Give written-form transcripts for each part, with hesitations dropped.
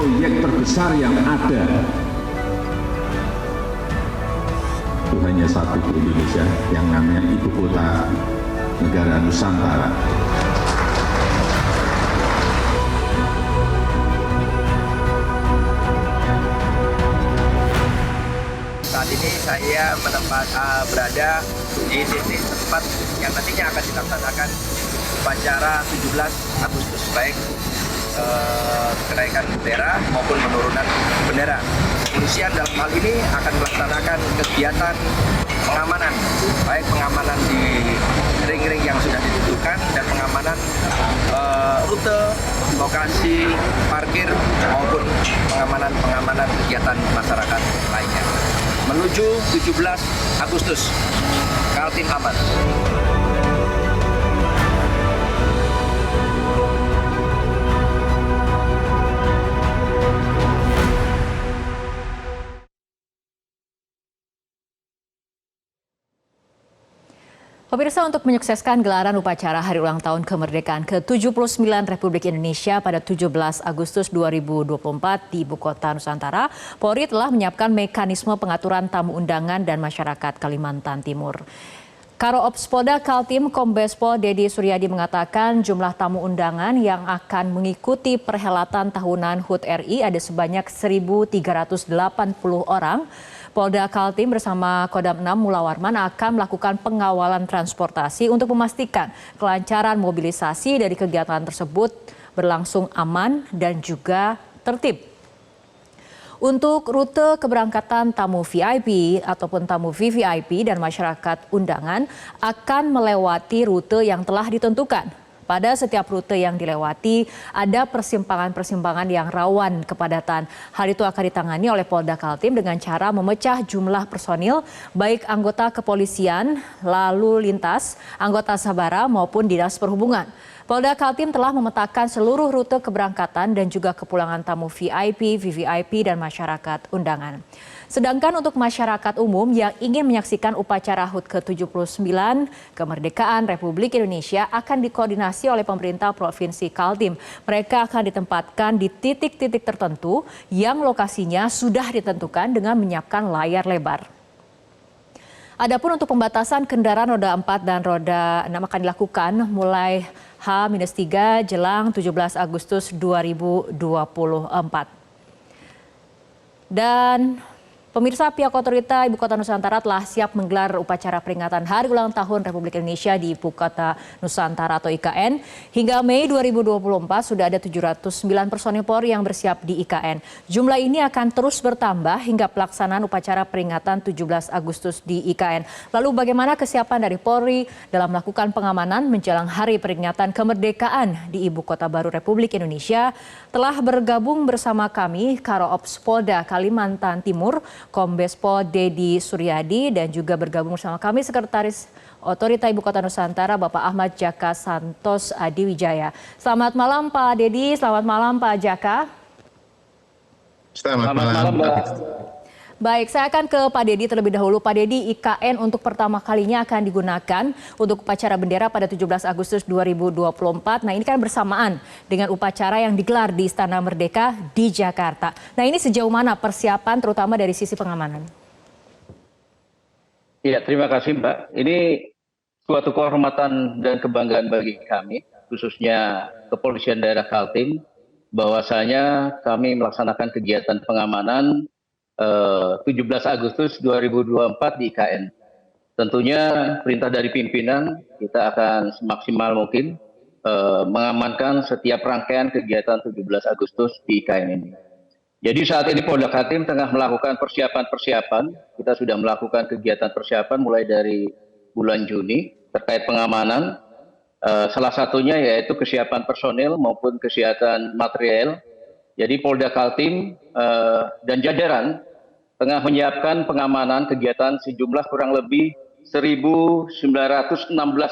proyek terbesar yang ada itu hanya satu di Indonesia, yang namanya Ibu Kota Negara Nusantara. Saat ini saya berada di titik tempat yang nantinya akan dilaksanakan upacara 17 Agustus, baik kenaikan bendera maupun penurunan bendera. Kepolisian dalam hal ini akan melaksanakan kegiatan pengamanan, baik pengamanan di ring-ring yang sudah ditentukan dan pengamanan rute, lokasi parkir maupun pengamanan kegiatan masyarakat lainnya. Menuju 17 Agustus, Kaltim aman. Pemirsa, untuk menyukseskan gelaran upacara Hari Ulang Tahun Kemerdekaan ke-79 Republik Indonesia pada 17 Agustus 2024 di Ibu Kota Nusantara, Polri telah menyiapkan mekanisme pengaturan tamu undangan dan masyarakat Kalimantan Timur. Karo Ops Polda Kaltim Kombes Pol Dedi Suryadi mengatakan jumlah tamu undangan yang akan mengikuti perhelatan tahunan HUT RI ada sebanyak 1.380 orang. Polda Kaltim bersama Kodam 6 Mula Warman akan melakukan pengawalan transportasi untuk memastikan kelancaran mobilisasi dari kegiatan tersebut berlangsung aman dan juga tertib. Untuk rute keberangkatan tamu VIP ataupun tamu VVIP dan masyarakat undangan akan melewati rute yang telah ditentukan. Pada setiap rute yang dilewati ada persimpangan-persimpangan yang rawan kepadatan. Hal itu akan ditangani oleh Polda Kaltim dengan cara memecah jumlah personil baik anggota kepolisian, lalu lintas, anggota sabara maupun dinas perhubungan. Polda Kaltim telah memetakan seluruh rute keberangkatan dan juga kepulangan tamu VIP, VVIP dan masyarakat undangan. Sedangkan untuk masyarakat umum yang ingin menyaksikan upacara HUT ke-79 Kemerdekaan Republik Indonesia akan dikoordinasi oleh pemerintah Provinsi Kaltim. Mereka akan ditempatkan di titik-titik tertentu yang lokasinya sudah ditentukan dengan menyiapkan layar lebar. Adapun untuk pembatasan kendaraan roda 4 dan roda 6 akan dilakukan mulai H-3 jelang 17 Agustus 2024. Dan pemirsa, pihak otorita Ibu Kota Nusantara telah siap menggelar upacara peringatan Hari Ulang Tahun Republik Indonesia di Ibu Kota Nusantara atau IKN. Hingga Mei 2024 sudah ada 709 personil Polri yang bersiap di IKN. Jumlah ini akan terus bertambah hingga pelaksanaan upacara peringatan 17 Agustus di IKN. Lalu bagaimana kesiapan dari Polri dalam melakukan pengamanan menjelang Hari Peringatan Kemerdekaan di Ibu Kota Baru Republik Indonesia? Telah bergabung bersama kami Karo Ops Polda Kalimantan Timur, Kombes Pol Dedi Suryadi, dan juga bergabung bersama kami Sekretaris Otorita Ibu Kota Nusantara Bapak Ahmad Jaka Santos Adiwijaya. Selamat malam Pak Dedi, selamat malam Pak Jaka. Selamat malam Mbak. Baik, saya akan ke Pak Dedi terlebih dahulu. Pak Dedi, IKN untuk pertama kalinya akan digunakan untuk upacara bendera pada 17 Agustus 2024. Nah, ini kan bersamaan dengan upacara yang digelar di Istana Merdeka di Jakarta. Nah, ini sejauh mana persiapan terutama dari sisi pengamanan? Ya, terima kasih Mbak. Ini suatu kehormatan dan kebanggaan bagi kami, khususnya Kepolisian Daerah Kaltim, bahwasanya kami melaksanakan kegiatan pengamanan 17 Agustus 2024 di IKN. Tentunya perintah dari pimpinan kita akan semaksimal mungkin mengamankan setiap rangkaian kegiatan 17 Agustus di IKN ini. Jadi saat ini Polda Kaltim tengah melakukan persiapan. Kita sudah melakukan kegiatan persiapan mulai dari bulan Juni terkait pengamanan. Salah satunya yaitu kesiapan personil maupun kesiapan material. Jadi Polda Kaltim dan jajaran tengah menyiapkan pengamanan kegiatan sejumlah kurang lebih 1.916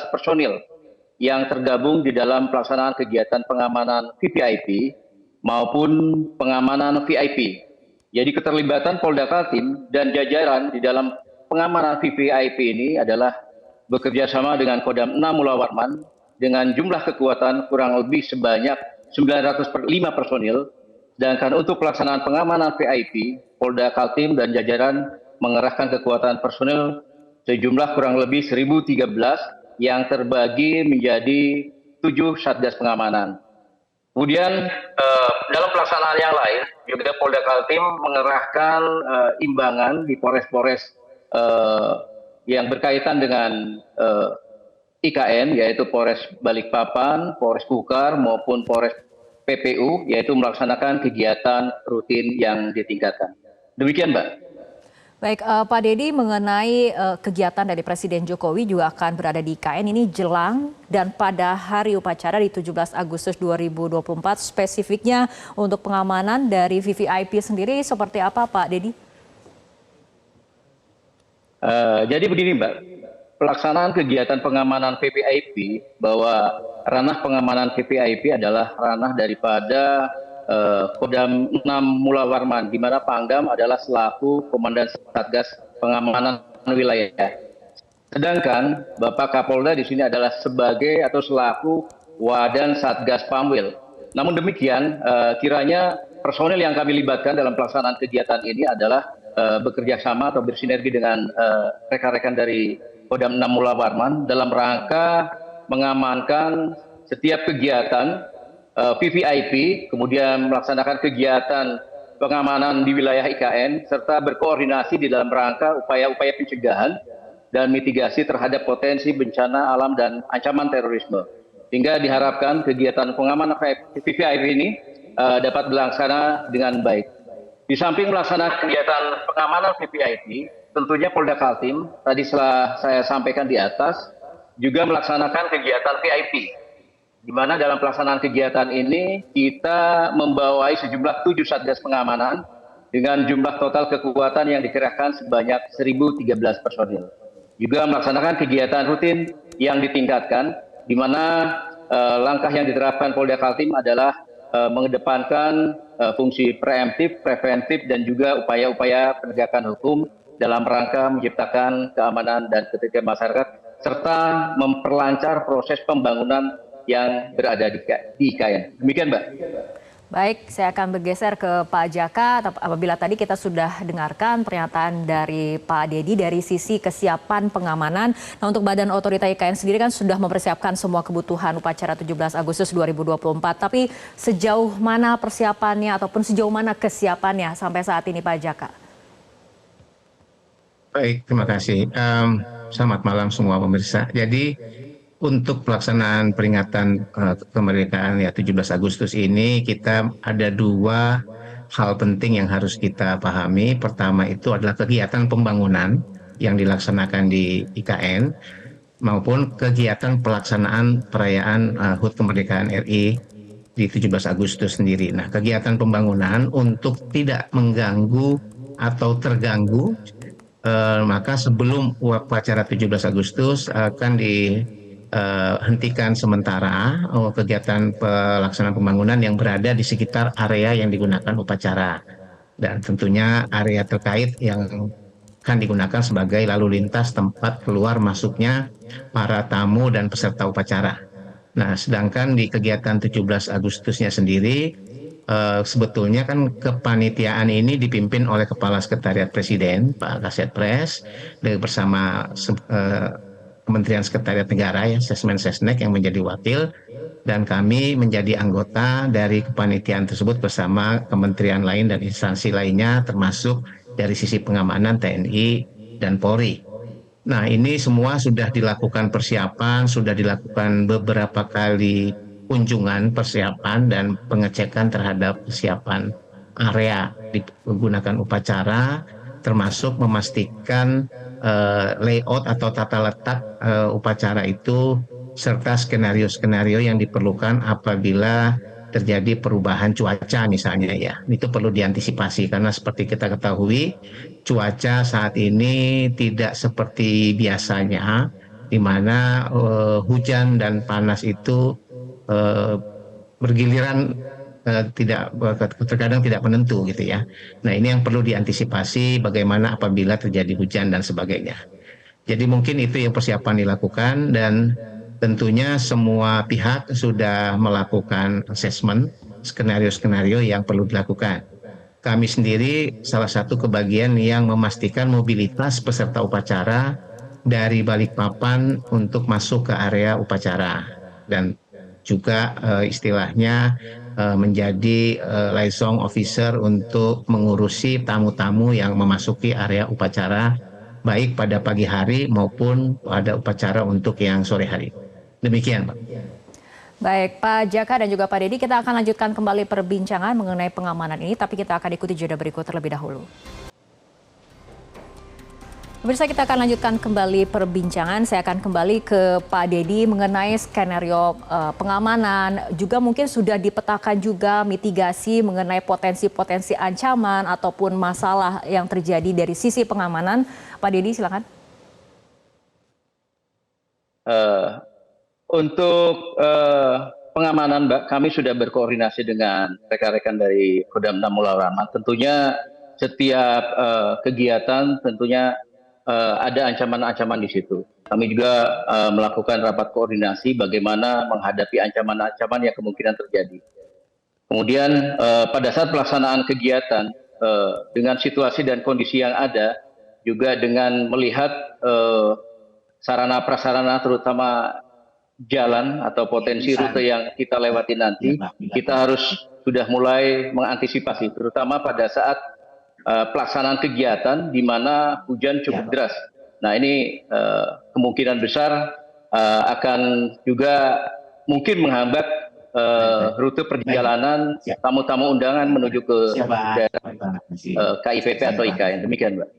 personil yang tergabung di dalam pelaksanaan kegiatan pengamanan VVIP maupun pengamanan VIP. Jadi keterlibatan Polda Kaltim dan jajaran di dalam pengamanan VVIP ini adalah bekerja sama dengan Kodam 6 Mula Warman dengan jumlah kekuatan kurang lebih sebanyak 905 personil Sedangkan untuk pelaksanaan pengamanan VIP, Polda Kaltim dan jajaran mengerahkan kekuatan personil sejumlah kurang lebih 1.013 yang terbagi menjadi 7 satgas pengamanan. Kemudian dalam pelaksanaan yang lain, juga Polda Kaltim mengerahkan imbangan di Polres-Polres yang berkaitan dengan IKN, yaitu Polres Balikpapan, Polres Kukar, maupun Polres PPU, yaitu melaksanakan kegiatan rutin yang ditingkatkan. Demikian, Mbak. Baik, Pak Dedi, mengenai kegiatan dari Presiden Jokowi juga akan berada di IKN ini jelang dan pada hari upacara di 17 Agustus 2024, spesifiknya untuk pengamanan dari VVIP sendiri seperti apa, Pak Dedi? Jadi begini, Mbak, pelaksanaan kegiatan pengamanan VVIP, bahwa ranah pengamanan VVIP adalah ranah daripada Kodam 6 Mula Warman, di mana Pangdam adalah selaku Komandan Satgas Pengamanan Wilayah. Sedangkan Bapak Kapolda di sini adalah sebagai atau selaku Wadan Satgas Pamwil. Namun demikian, kiranya personil yang kami libatkan dalam pelaksanaan kegiatan ini adalah bekerja sama atau bersinergi dengan rekan-rekan dari Kodam 6 Mula Warman dalam rangka mengamankan setiap kegiatan VVIP, kemudian melaksanakan kegiatan pengamanan di wilayah IKN, serta berkoordinasi di dalam rangka upaya-upaya pencegahan dan mitigasi terhadap potensi bencana alam dan ancaman terorisme. Hingga diharapkan kegiatan pengamanan VVIP ini dapat dilaksanakan dengan baik. Di samping melaksanakan kegiatan pengamanan VVIP, tentunya Polda Kaltim, tadi setelah saya sampaikan di atas, juga melaksanakan kegiatan VIP. Di mana dalam pelaksanaan kegiatan ini kita membawai sejumlah 7 satgas pengamanan dengan jumlah total kekuatan yang dikerahkan sebanyak 1.013 personil. Juga melaksanakan kegiatan rutin yang ditingkatkan, di mana langkah yang diterapkan Polda Kaltim adalah mengedepankan fungsi preemptif, preventif, dan juga upaya-upaya penegakan hukum dalam rangka menciptakan keamanan dan ketertiban masyarakat, serta memperlancar proses pembangunan yang berada di IKN. Demikian, Mbak. Baik, saya akan bergeser ke Pak Jaka. Apabila tadi kita sudah dengarkan pernyataan dari Pak Dedi dari sisi kesiapan pengamanan. Nah, untuk Badan Otorita IKN sendiri kan sudah mempersiapkan semua kebutuhan upacara 17 Agustus 2024. Tapi sejauh mana persiapannya ataupun sejauh mana kesiapannya sampai saat ini, Pak Jaka? Baik, terima kasih. Selamat malam semua pemirsa. Jadi untuk pelaksanaan peringatan kemerdekaan ya 17 Agustus ini kita ada 2 hal penting yang harus kita pahami. Pertama itu adalah kegiatan pembangunan yang dilaksanakan di IKN maupun kegiatan pelaksanaan perayaan HUT kemerdekaan RI di 17 Agustus sendiri. Nah, kegiatan pembangunan untuk tidak mengganggu atau terganggu, maka sebelum upacara 17 Agustus akan hentikan sementara kegiatan pelaksanaan pembangunan yang berada di sekitar area yang digunakan upacara, dan tentunya area terkait yang akan digunakan sebagai lalu lintas tempat keluar masuknya para tamu dan peserta upacara. Nah, sedangkan di kegiatan 17 Agustusnya sendiri sebetulnya kan kepanitiaan ini dipimpin oleh Kepala Sekretariat Presiden Pak Kasatpres bersama Kementerian Sekretariat Negara ya, Sesmen-Sesnek yang menjadi wakil, dan kami menjadi anggota dari kepanitiaan tersebut bersama kementerian lain dan instansi lainnya, termasuk dari sisi pengamanan TNI dan Polri. Nah, ini semua sudah dilakukan persiapan, sudah dilakukan beberapa kali kunjungan persiapan dan pengecekan terhadap kesiapan area digunakan upacara, termasuk memastikan layout atau tata letak upacara itu serta skenario-skenario yang diperlukan apabila terjadi perubahan cuaca misalnya ya. Itu perlu diantisipasi karena seperti kita ketahui cuaca saat ini tidak seperti biasanya, di mana hujan dan panas itu bergiliran, terkadang tidak menentu gitu ya. Nah, ini yang perlu diantisipasi bagaimana apabila terjadi hujan dan sebagainya. Jadi mungkin itu yang persiapan dilakukan, dan tentunya semua pihak sudah melakukan asesmen skenario-skenario yang perlu dilakukan. Kami sendiri salah satu kebagian yang memastikan mobilitas peserta upacara dari Balikpapan untuk masuk ke area upacara dan juga istilahnya menjadi liaison officer untuk mengurusi tamu-tamu yang memasuki area upacara baik pada pagi hari maupun pada upacara untuk yang sore hari. Demikian, Pak. Baik, Pak Jaka dan juga Pak Dedi, kita akan lanjutkan kembali perbincangan mengenai pengamanan ini, tapi kita akan ikuti jeda berikut terlebih dahulu. Pemirsa, kita akan lanjutkan kembali perbincangan. Saya akan kembali ke Pak Dedi mengenai skenario pengamanan. Juga mungkin sudah dipetakan juga mitigasi mengenai potensi-potensi ancaman ataupun masalah yang terjadi dari sisi pengamanan. Pak Dedi, silakan. Untuk pengamanan, Mbak, kami sudah berkoordinasi dengan rekan-rekan dari Kodam Tamula Rahman. Tentunya setiap kegiatan tentunya ada ancaman-ancaman di situ. Kami juga melakukan rapat koordinasi bagaimana menghadapi ancaman-ancaman yang kemungkinan terjadi. Kemudian pada saat pelaksanaan kegiatan dengan situasi dan kondisi yang ada, juga dengan melihat sarana prasarana terutama jalan atau potensi rute yang kita lewati nanti, kita harus sudah mulai mengantisipasi, terutama pada saat pelaksanaan kegiatan di mana hujan cukup deras. Nah, ini kemungkinan besar akan juga mungkin menghambat rute perjalanan tamu-tamu undangan menuju ke daerah KIPP atau IKN. Demikian, Mbak.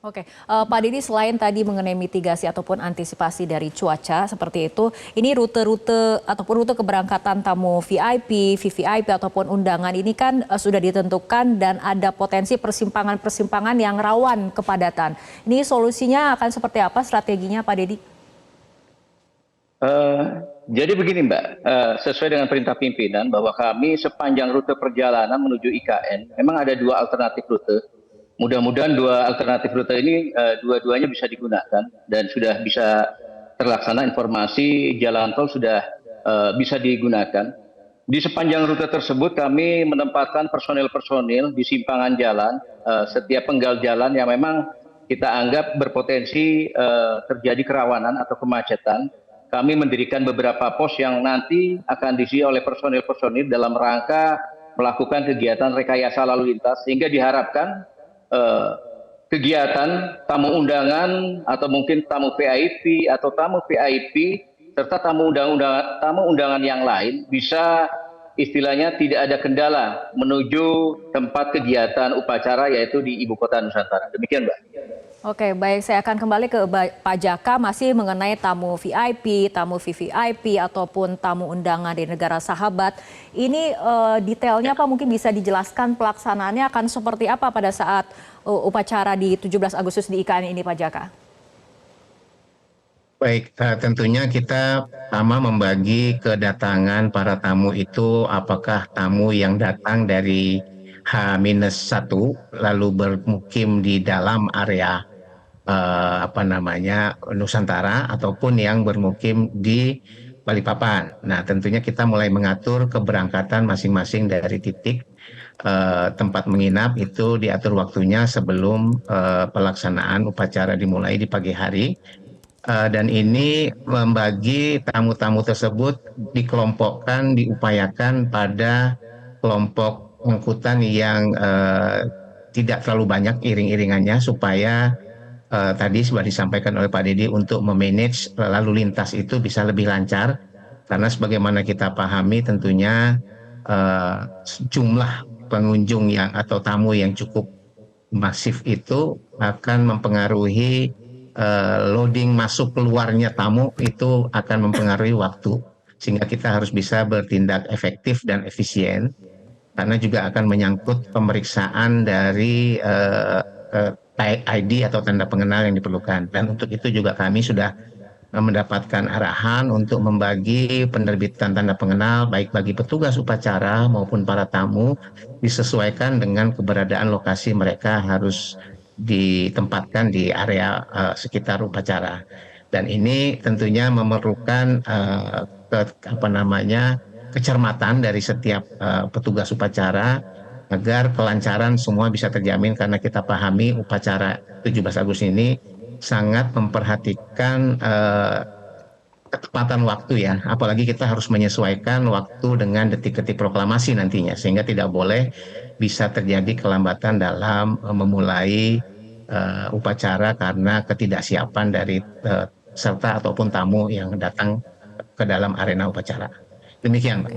Oke, Pak Dedi, selain tadi mengenai mitigasi ataupun antisipasi dari cuaca seperti itu, ini rute-rute ataupun rute keberangkatan tamu VIP, VVIP ataupun undangan ini kan sudah ditentukan dan ada potensi persimpangan-persimpangan yang rawan kepadatan. Ini solusinya akan seperti apa strateginya, Pak Dedi? Jadi begini, Mbak, sesuai dengan perintah pimpinan bahwa kami sepanjang rute perjalanan menuju IKN, memang ada dua alternatif rute. Mudah-mudahan dua alternatif rute ini dua-duanya bisa digunakan dan sudah bisa terlaksana, informasi jalan tol sudah bisa digunakan. Di sepanjang rute tersebut kami menempatkan personil-personil di simpangan jalan, setiap penggal jalan yang memang kita anggap berpotensi terjadi kerawanan atau kemacetan. Kami mendirikan beberapa pos yang nanti akan diisi oleh personil-personil dalam rangka melakukan kegiatan rekayasa lalu lintas, sehingga diharapkan kegiatan tamu undangan atau mungkin tamu VIP atau tamu VIP serta tamu undangan yang lain bisa istilahnya tidak ada kendala menuju tempat kegiatan upacara yaitu di Ibu Kota Nusantara. Demikian, Mbak. Oke, baik, saya akan kembali ke Pak Jaka masih mengenai tamu VIP, tamu VVIP ataupun tamu undangan di negara sahabat. Ini detailnya Pak mungkin bisa dijelaskan pelaksanaannya akan seperti apa pada saat upacara di 17 Agustus di IKN ini, Pak Jaka? Baik, tentunya kita pertama membagi kedatangan para tamu itu apakah tamu yang datang dari H-1 lalu bermukim di dalam area Nusantara ataupun yang bermukim di Balikpapan. Nah, tentunya kita mulai mengatur keberangkatan masing-masing dari titik tempat menginap itu diatur waktunya sebelum pelaksanaan upacara dimulai di pagi hari. Dan ini membagi tamu-tamu tersebut dikelompokkan, diupayakan pada kelompok angkutan yang tidak terlalu banyak iring-iringannya supaya tadi sudah disampaikan oleh Pak Dedi untuk memanage lalu lintas itu bisa lebih lancar karena sebagaimana kita pahami tentunya jumlah pengunjung yang atau tamu yang cukup masif itu akan mempengaruhi loading masuk keluarnya tamu itu akan mempengaruhi waktu sehingga kita harus bisa bertindak efektif dan efisien karena juga akan menyangkut pemeriksaan dari ID atau tanda pengenal yang diperlukan. Dan untuk itu juga kami sudah mendapatkan arahan untuk membagi penerbitan tanda pengenal baik bagi petugas upacara maupun para tamu disesuaikan dengan keberadaan lokasi mereka harus ditempatkan di area sekitar upacara. Dan ini tentunya memerlukan kecermatan dari setiap petugas upacara agar kelancaran semua bisa terjamin, karena kita pahami upacara 17 Agustus ini sangat memperhatikan ketepatan waktu ya, apalagi kita harus menyesuaikan waktu dengan detik-detik proklamasi nantinya, sehingga tidak boleh bisa terjadi kelambatan dalam memulai upacara karena ketidaksiapan dari peserta ataupun tamu yang datang ke dalam arena upacara. Demikian, Pak.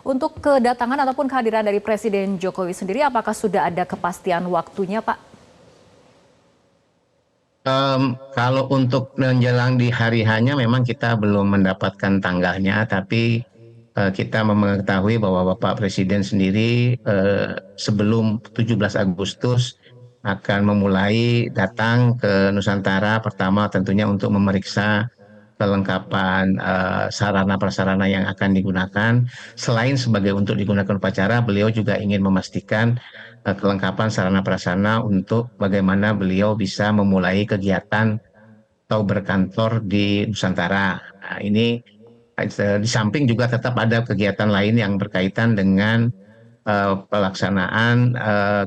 Untuk kedatangan ataupun kehadiran dari Presiden Jokowi sendiri, apakah sudah ada kepastian waktunya, Pak? Kalau untuk menjelang di hari hanya memang kita belum mendapatkan tanggalnya, tapi kita mengetahui bahwa Bapak Presiden sendiri sebelum 17 Agustus akan memulai datang ke Nusantara, pertama tentunya untuk memeriksa kelengkapan sarana prasarana yang akan digunakan. Selain sebagai untuk digunakan upacara, beliau juga ingin memastikan kelengkapan sarana prasarana untuk bagaimana beliau bisa memulai kegiatan atau berkantor di Nusantara. Nah, ini di samping juga tetap ada kegiatan lain yang berkaitan dengan pelaksanaan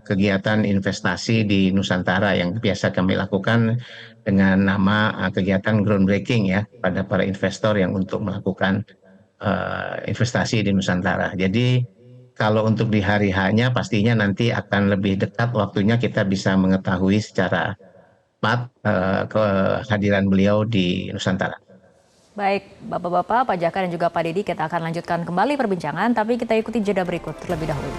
kegiatan investasi di Nusantara yang biasa kami lakukan dengan nama kegiatan groundbreaking ya pada para investor yang untuk melakukan investasi di Nusantara. Jadi kalau untuk di hari hanya pastinya nanti akan lebih dekat waktunya kita bisa mengetahui secara tepat kehadiran beliau di Nusantara. Baik, Bapak-Bapak, Pak Jaka dan juga Pak Dedi, kita akan lanjutkan kembali perbincangan, tapi kita ikuti jeda berikut terlebih dahulu.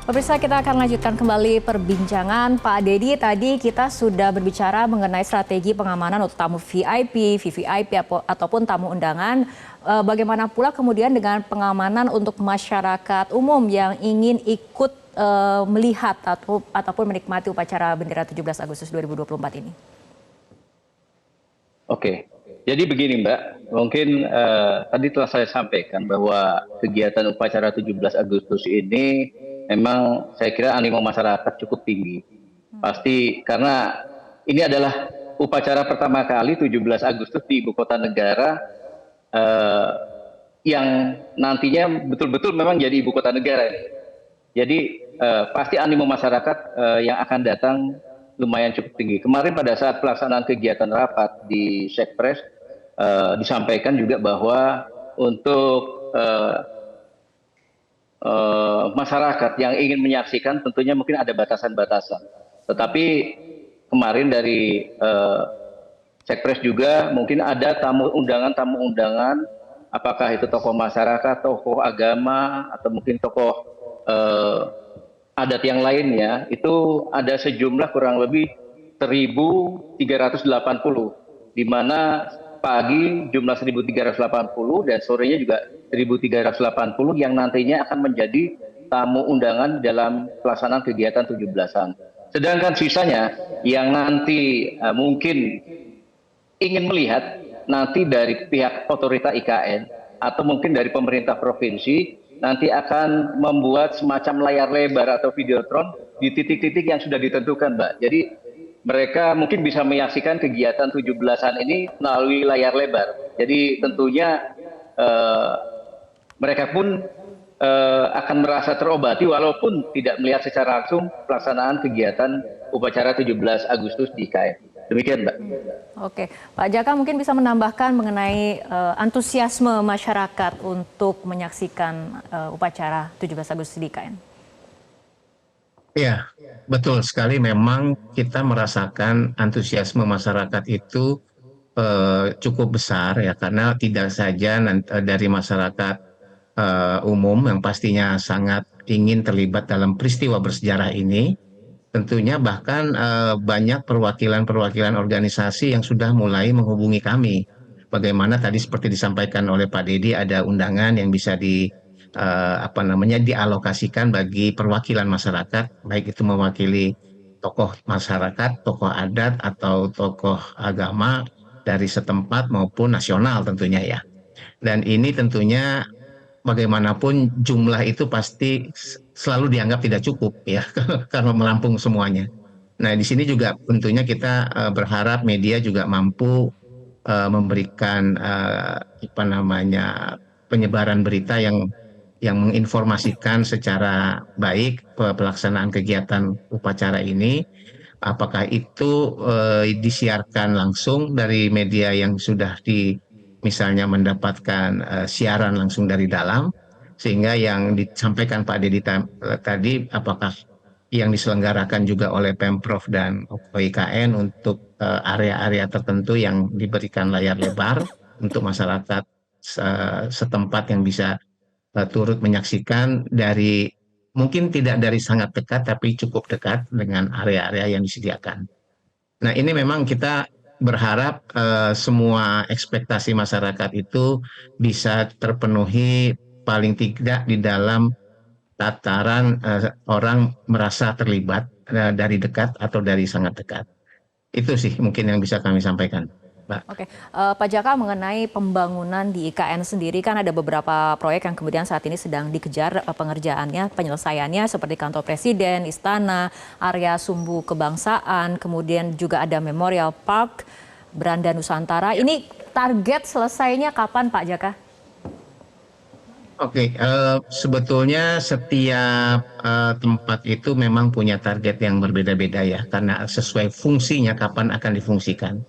Pemirsa, kita akan lanjutkan kembali perbincangan. Pak Dedi, tadi kita sudah berbicara mengenai strategi pengamanan untuk tamu VIP, VVIP ataupun tamu undangan. Bagaimana pula kemudian dengan pengamanan untuk masyarakat umum yang ingin ikut melihat ataupun menikmati upacara bendera 17 Agustus 2024 ini? Oke, jadi begini Mbak, mungkin tadi telah saya sampaikan bahwa kegiatan upacara 17 Agustus ini memang saya kira animo masyarakat cukup tinggi. Pasti karena ini adalah upacara pertama kali 17 Agustus di ibu kota negara yang nantinya betul-betul memang jadi ibu kota negara. Jadi pasti animo masyarakat yang akan datang lumayan cukup tinggi. Kemarin pada saat pelaksanaan kegiatan rapat di Sekpres disampaikan juga bahwa untuk masyarakat yang ingin menyaksikan tentunya mungkin ada batasan-batasan. Tetapi kemarin dari Sekpres juga mungkin ada tamu undangan, apakah itu tokoh masyarakat, tokoh agama, atau mungkin tokoh adat yang lainnya, itu ada sejumlah kurang lebih 1.380, di mana pagi jumlah 1.380 dan sorenya juga 1.380 yang nantinya akan menjadi tamu undangan dalam pelaksanaan kegiatan 17-an. Sedangkan sisanya yang nanti mungkin ingin melihat nanti dari pihak otorita IKN atau mungkin dari pemerintah provinsi nanti akan membuat semacam layar lebar atau videotron di titik-titik yang sudah ditentukan, Mbak. Jadi mereka mungkin bisa menyaksikan kegiatan 17-an ini melalui layar lebar. Jadi tentunya mereka pun akan merasa terobati walaupun tidak melihat secara langsung pelaksanaan kegiatan upacara 17 Agustus di IKN. Demikian, Mbak. Oke, Pak Jaka mungkin bisa menambahkan mengenai antusiasme masyarakat untuk menyaksikan upacara 17 Agustus di IKN. Ya, betul sekali. Memang kita merasakan antusiasme masyarakat itu cukup besar ya, karena tidak saja dari masyarakat umum yang pastinya sangat ingin terlibat dalam peristiwa bersejarah ini, tentunya bahkan banyak perwakilan-perwakilan organisasi yang sudah mulai menghubungi kami. Bagaimana tadi seperti disampaikan oleh Pak Dedi, ada undangan yang bisa dialokasikan bagi perwakilan masyarakat, baik itu mewakili tokoh masyarakat, tokoh adat atau tokoh agama dari setempat maupun nasional tentunya ya. Dan ini tentunya bagaimanapun jumlah itu pasti selalu dianggap tidak cukup ya karena melampung semuanya. Nah, di sini juga tentunya kita berharap media juga mampu memberikan apa namanya penyebaran berita yang menginformasikan secara baik pelaksanaan kegiatan upacara ini, apakah itu disiarkan langsung dari media yang sudah misalnya mendapatkan siaran langsung dari dalam, sehingga yang disampaikan Pak Dedi tadi, apakah yang diselenggarakan juga oleh Pemprov dan OIKN untuk area-area tertentu yang diberikan layar lebar untuk masyarakat setempat yang bisa turut menyaksikan dari mungkin tidak dari sangat dekat tapi cukup dekat dengan area-area yang disediakan. Nah, ini memang kita berharap semua ekspektasi masyarakat itu bisa terpenuhi paling tidak di dalam tataran orang merasa terlibat dari dekat atau dari sangat dekat. Itu sih mungkin yang bisa kami sampaikan, Mbak. Oke, Pak Jaka, mengenai pembangunan di IKN sendiri kan ada beberapa proyek yang kemudian saat ini sedang dikejar pengerjaannya, penyelesaiannya seperti kantor presiden, istana, area sumbu kebangsaan, kemudian juga ada Memorial Park, Beranda Nusantara. Ini target selesainya kapan, Pak Jaka? Oke, sebetulnya setiap tempat itu memang punya target yang berbeda-beda ya, karena sesuai fungsinya kapan akan difungsikan.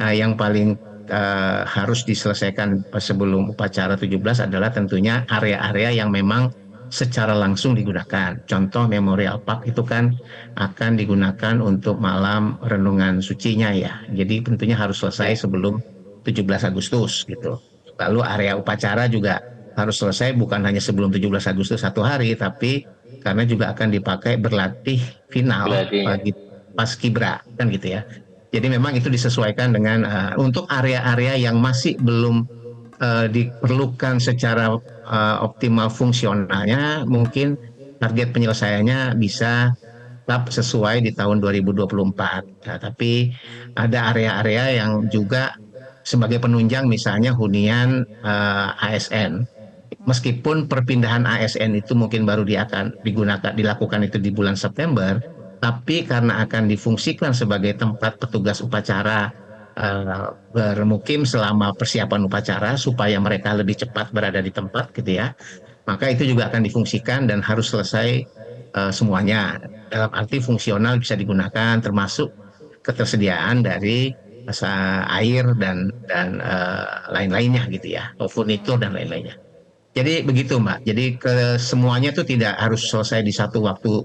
Yang paling harus diselesaikan sebelum upacara 17 adalah tentunya area-area yang memang secara langsung digunakan. Contoh Memorial Park itu kan akan digunakan untuk malam renungan sucinya ya. Jadi tentunya harus selesai sebelum 17 Agustus gitu. Lalu area upacara juga harus selesai bukan hanya sebelum 17 Agustus satu hari, tapi karena juga akan dipakai berlatih final bagi Paskibra kan gitu ya. Jadi memang itu disesuaikan dengan untuk area-area yang masih belum diperlukan secara optimal fungsionalnya, mungkin target penyelesaiannya bisa tetap sesuai di tahun 2024. Nah, tapi ada area-area yang juga sebagai penunjang misalnya hunian ASN. Meskipun perpindahan ASN itu mungkin baru dilakukan itu di bulan September, tapi karena akan difungsikan sebagai tempat petugas upacara bermukim selama persiapan upacara supaya mereka lebih cepat berada di tempat gitu ya, maka itu juga akan difungsikan dan harus selesai semuanya. Dalam arti fungsional bisa digunakan termasuk ketersediaan dari air dan lain-lainnya gitu ya, furnitur dan lain-lainnya. Jadi begitu Mbak. Jadi semuanya itu tidak harus selesai di satu waktu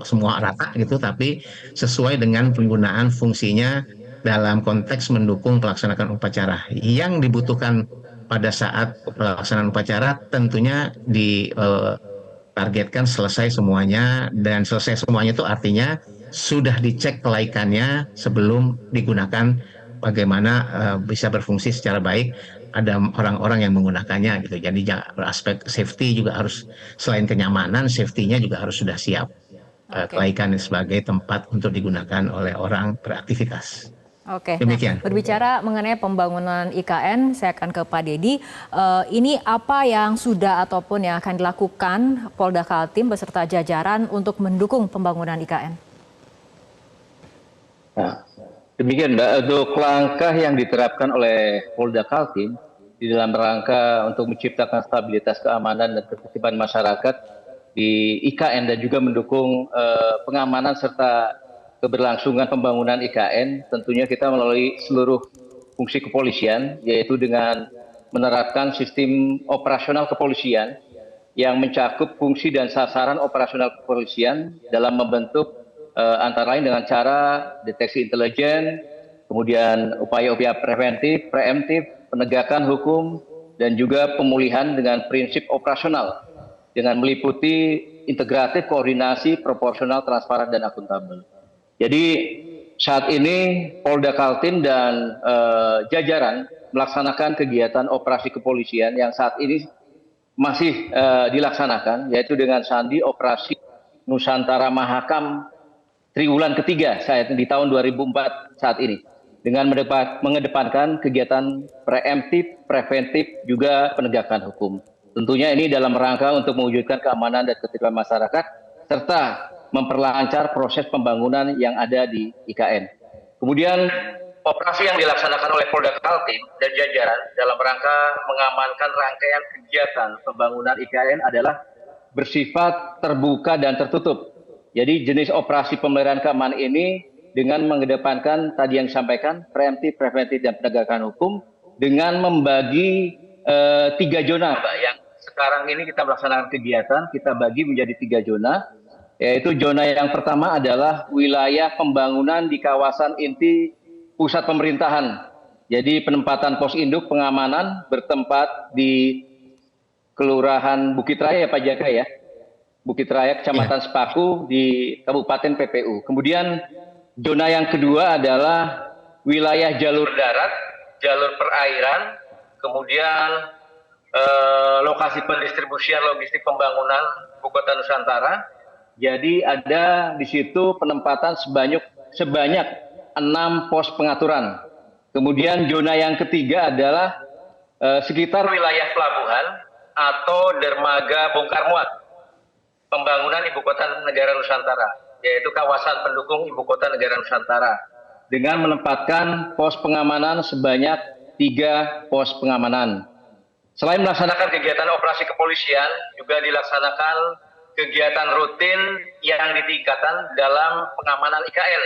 semua rata gitu, tapi sesuai dengan penggunaan fungsinya dalam konteks mendukung pelaksanaan upacara. Yang dibutuhkan pada saat pelaksanaan upacara tentunya ditargetkan selesai semuanya, dan selesai semuanya itu artinya sudah dicek kelaikannya sebelum digunakan, bagaimana bisa berfungsi secara baik. Ada orang-orang yang menggunakannya gitu. Jadi aspek safety juga harus, selain kenyamanan, safety-nya juga harus sudah siap. Kelaikan sebagai tempat untuk digunakan oleh orang beraktivitas. Oke, demikian. Nah, berbicara mengenai pembangunan IKN, saya akan ke Pak Dedi. Ini apa yang sudah ataupun yang akan dilakukan Polda Kaltim beserta jajaran untuk mendukung pembangunan IKN? Nah, demikian Mbak, untuk langkah yang diterapkan oleh Polda Kaltim di dalam rangka untuk menciptakan stabilitas keamanan dan ketertiban masyarakat di IKN dan juga mendukung pengamanan serta keberlangsungan pembangunan IKN, tentunya kita melalui seluruh fungsi kepolisian, yaitu dengan menerapkan sistem operasional kepolisian yang mencakup fungsi dan sasaran operasional kepolisian dalam membentuk antara lain dengan cara deteksi intelijen, kemudian upaya-upaya preventif, preemptif, penegakan hukum, dan juga pemulihan dengan prinsip operasional dengan meliputi integratif, koordinasi, proporsional, transparan, dan akuntabel. Jadi saat ini Polda Kaltim dan jajaran melaksanakan kegiatan operasi kepolisian yang saat ini masih dilaksanakan, yaitu dengan sandi operasi Nusantara Mahakam triwulan ketiga di tahun 2004 saat ini, dengan mengedepankan kegiatan preemptif, preventif, juga penegakan hukum. Tentunya ini dalam rangka untuk mewujudkan keamanan dan ketertiban masyarakat serta memperlancar proses pembangunan yang ada di IKN. Kemudian operasi yang dilaksanakan oleh Polda Kaltim dan jajaran dalam rangka mengamankan rangkaian kegiatan pembangunan IKN adalah bersifat terbuka dan tertutup. Jadi jenis operasi pemeliharaan keamanan ini dengan mengedepankan tadi yang disampaikan preemptif, preventif, dan penegakan hukum dengan membagi 3 zona, Mbak, yang sekarang ini kita melaksanakan kegiatan, kita bagi menjadi 3 zona, yaitu zona yang pertama adalah wilayah pembangunan di kawasan inti pusat pemerintahan. Jadi penempatan pos induk pengamanan bertempat di Kelurahan Bukit Raya ya Pak Jaka ya, Bukit Raya, Kecamatan Sepaku di Kabupaten PPU. Kemudian zona yang kedua adalah wilayah jalur darat, jalur perairan, kemudian lokasi pendistribusian logistik pembangunan Ibu Kota Nusantara. Jadi ada di situ penempatan sebanyak 6 pos pengaturan. Kemudian zona yang ketiga adalah sekitar wilayah pelabuhan atau dermaga bongkar muat pembangunan Ibu Kota Negara Nusantara, yaitu kawasan pendukung Ibu Kota Negara Nusantara, dengan menempatkan pos pengamanan sebanyak 3 pos pengamanan. Selain melaksanakan kegiatan operasi kepolisian, juga dilaksanakan kegiatan rutin yang ditingkatkan dalam pengamanan IKN,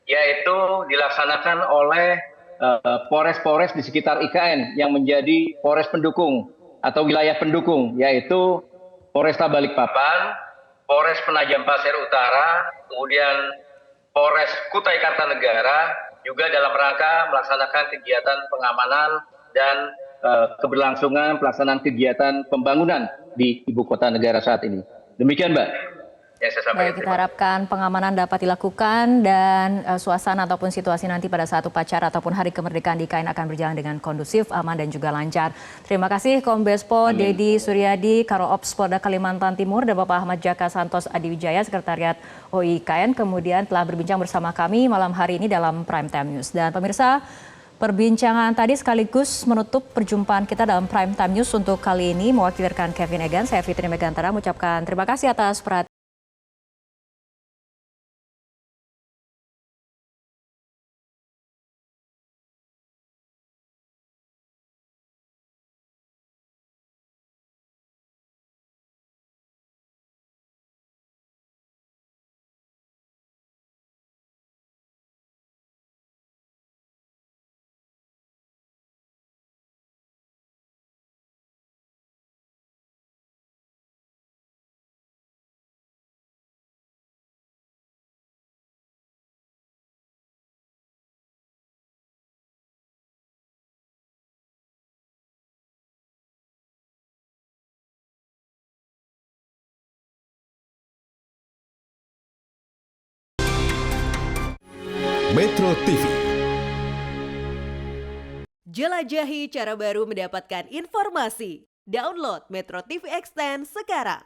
yaitu dilaksanakan oleh Polres-Polres di sekitar IKN yang menjadi Polres pendukung atau wilayah pendukung, yaitu Polresta Balikpapan, Polres Penajam Pasir Utara, kemudian Polres Kutai Kartanegara, juga dalam rangka melaksanakan kegiatan pengamanan dan keberlangsungan pelaksanaan kegiatan pembangunan di Ibu Kota Negara saat ini. Demikian, Mbak, yang saya sampaikan. Baik, kita harapkan pengamanan dapat dilakukan dan suasana ataupun situasi nanti pada saat upacara ataupun hari kemerdekaan di IKN akan berjalan dengan kondusif, aman, dan juga lancar. Terima kasih Kombes Pol Dedi Suryadi, Karo Ops Polda Kalimantan Timur, dan Bapak Ahmad Jaka Santos Adiwijaya, Sekretariat OI IKN, kemudian telah berbincang bersama kami malam hari ini dalam Prime Time News. Dan pemirsa, perbincangan tadi sekaligus menutup perjumpaan kita dalam Prime Time News untuk kali ini. Mewakili rekan Kevin Egan, saya Fitri Megantara mengucapkan terima kasih atas perhatian. Metro TV. Jelajahi cara baru mendapatkan informasi. Download Metro TV Extend sekarang.